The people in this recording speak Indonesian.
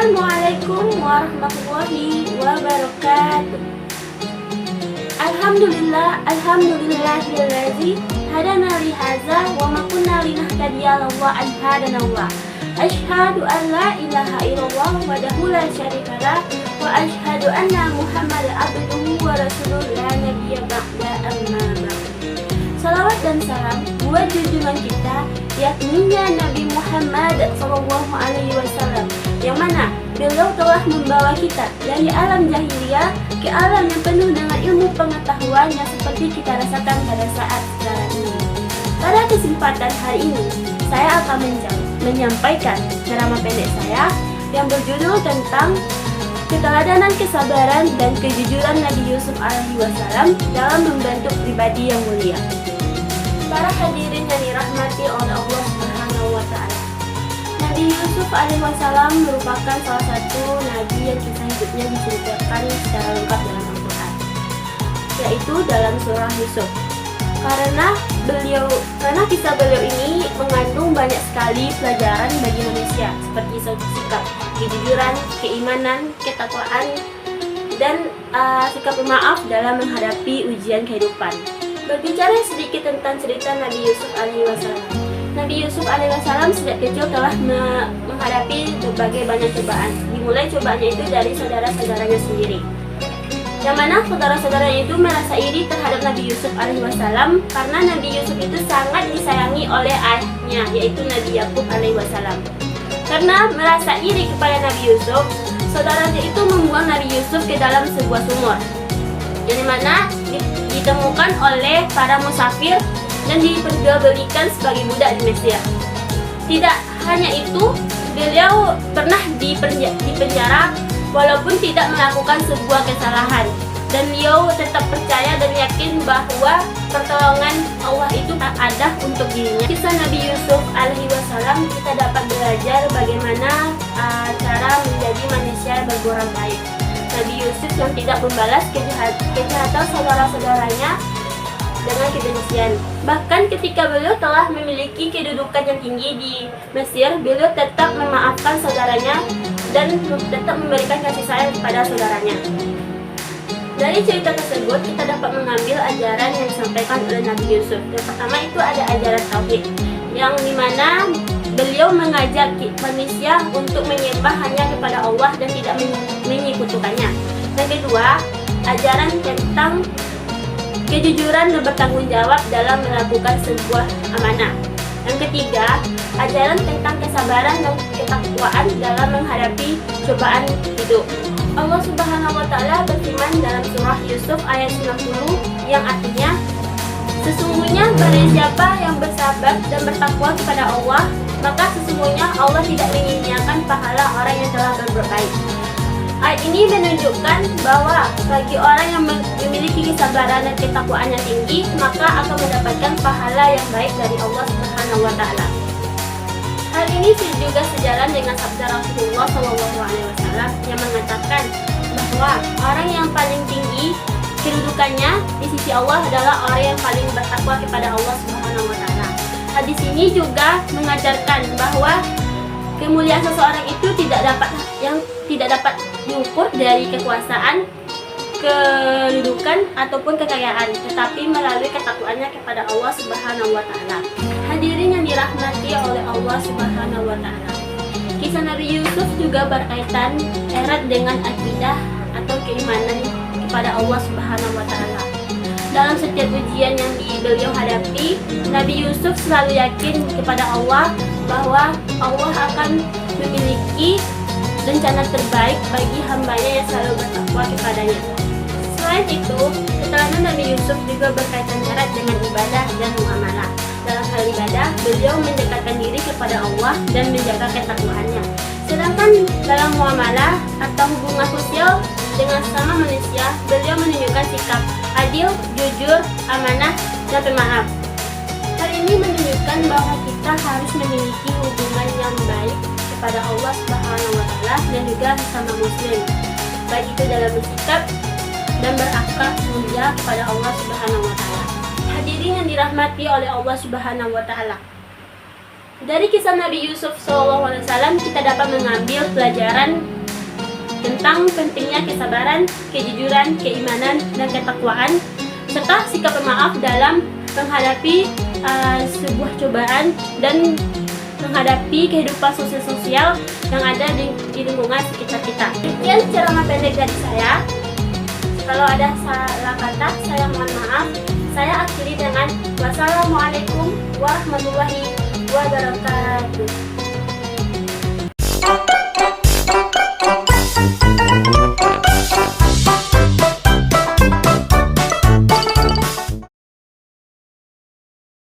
Assalamualaikum warahmatullahi wabarakatuh. Alhamdulillahillazi hadana li hadza wa ma kunna linahtadiya laula an hadanallah. Asyhadu an la ilaha illallah wahdahu la syarika lah wa asyhadu anna Muhammadan abduhu wa rasuluhu la nabiyya ba'da amma ba'd. Salawat dan salam buat junjungan kita, yakni Nabi Muhammad SAW, yang mana beliau telah membawa kita dari alam jahiliyah ke alam yang penuh dengan ilmu pengetahuan yang seperti kita rasakan pada saat sekarang ini. Pada kesempatan hari ini, saya akan menyampaikan ceramah pendek saya yang berjudul tentang keteladanan, kesabaran, dan kejujuran Nabi Yusuf alaihissalam dalam membentuk pribadi yang mulia. Para hadirin yang dirahmati oleh Allah Subhanahu wa Ta'ala, Nabi Yusuf alaihissalam merupakan salah satu nabi yang kisah hidupnya diceritakan secara lengkap dalam Al-Quran, yaitu dalam surah Yusuf. Karena kisah beliau ini mengandung banyak sekali pelajaran bagi manusia, seperti sikap kejujuran, keimanan, ketakwaan, dan sikap pemaaf dalam menghadapi ujian kehidupan. Berbicara sedikit tentang cerita Nabi Yusuf alaihissalam. Nabi Yusuf alaihissalam sejak kecil telah menghadapi berbagai banyak cobaan. Dimulai cobaannya itu dari saudara-saudaranya sendiri, yang mana saudara-saudaranya itu merasa iri terhadap Nabi Yusuf alaihissalam karena Nabi Yusuf itu sangat disayangi oleh ayahnya, yaitu Nabi Yakub alaihissalam. Karena merasa iri kepada Nabi Yusuf, saudaranya itu membuang Nabi Yusuf ke dalam sebuah sumur, yang mana ditemukan oleh para musafir dan diperjualbelikan sebagai budak di Mesir. Tidak hanya itu, beliau pernah dipenjara walaupun tidak melakukan sebuah kesalahan, dan beliau tetap percaya dan yakin bahwa pertolongan Allah itu ada untuk dirinya. Kisah Nabi Yusuf alaihissalam kita dapat belajar bagaimana cara menjadi manusia yang berbuat baik. Nabi Yusuf yang tidak membalas kejahatan saudara-saudaranya dengan kebencian. Bahkan ketika beliau telah memiliki kedudukan yang tinggi di Mesir, beliau tetap memaafkan saudaranya dan tetap memberikan kasih sayang kepada saudaranya. Dari cerita tersebut kita dapat mengambil ajaran yang disampaikan oleh Nabi Yusuf. Yang pertama itu ada ajaran tauhid, yang dimana beliau mengajak manusia untuk menyembah hanya kepada Allah dan tidak menyekutukannya. Yang kedua, ajaran tentang kejujuran dan bertanggung jawab dalam melakukan sebuah amanah. Yang ketiga, ajaran tentang kesabaran dan ketakwaan dalam menghadapi cobaan hidup. Allah Subhanahu wa Ta'ala berfirman dalam surah Yusuf ayat 90 yang artinya, sesungguhnya barang siapa yang bersabar dan bertakwa kepada Allah, maka sesungguhnya Allah tidak menyia-nyiakan pahala orang yang telah berbuat baik. Ayat ini menunjukkan bahwa bagi orang yang memiliki kesabaran dan ketakwaan yang tinggi, maka akan mendapatkan pahala yang baik dari Allah Subhanahu wa Ta'ala. Hal ini juga sejalan dengan sabda Rasulullah SAW yang mengatakan bahwa orang yang paling tinggi kedudukannya di sisi Allah adalah orang yang paling bertakwa kepada Allah Subhanahu wa Ta'ala. Hadis ini juga mengajarkan bahwa kemuliaan seseorang itu tidak dapat diukur dari kekuasaan, kedudukan ataupun kekayaan, tetapi melalui ketakwaannya kepada Allah Subhanahu wa Ta'ala. Hadirin yang dirahmati oleh Allah Subhanahu wa Ta'ala, kisah Nabi Yusuf juga berkaitan erat dengan akidah atau keimanan kepada Allah Subhanahu wa Ta'ala. Dalam setiap ujian yang beliau hadapi, Nabi Yusuf selalu yakin kepada Allah bahwa Allah akan memiliki rencana terbaik bagi hambanya yang selalu bertakwa kepadanya. Selain itu, keteladanan Nabi Yusuf juga berkaitan erat dengan ibadah dan muamalah. Dalam hal ibadah, beliau mendekatkan diri kepada Allah dan menjaga ketakwaannya. Sedangkan dalam muamalah atau hubungan sosial dengan sesama manusia, beliau menunjukkan sikap adil, jujur, amanah, dan pemaaf. Hal ini menunjukkan bahwa kita harus memiliki hubungan yang baik kepada Allah Subhanahu wa Ta'ala dan juga sesama muslim, baik itu dalam bersikap dan berakhlak mulia kepada Allah Subhanahu wa Ta'ala. Hadirin yang dirahmati oleh Allah Subhanahu wa Ta'ala, dari kisah Nabi Yusuf SAW kita dapat mengambil pelajaran tentang pentingnya kesabaran, kejujuran, keimanan, dan ketakwaan, serta sikap pemaaf dalam menghadapi sebuah cobaan dan menghadapi kehidupan sosial yang ada di lingkungan sekitar kita. Sekian ceramah pendek dari saya. Kalau ada salah kata, saya mohon maaf. Saya akhiri dengan wassalamualaikum warahmatullahi wabarakatuh.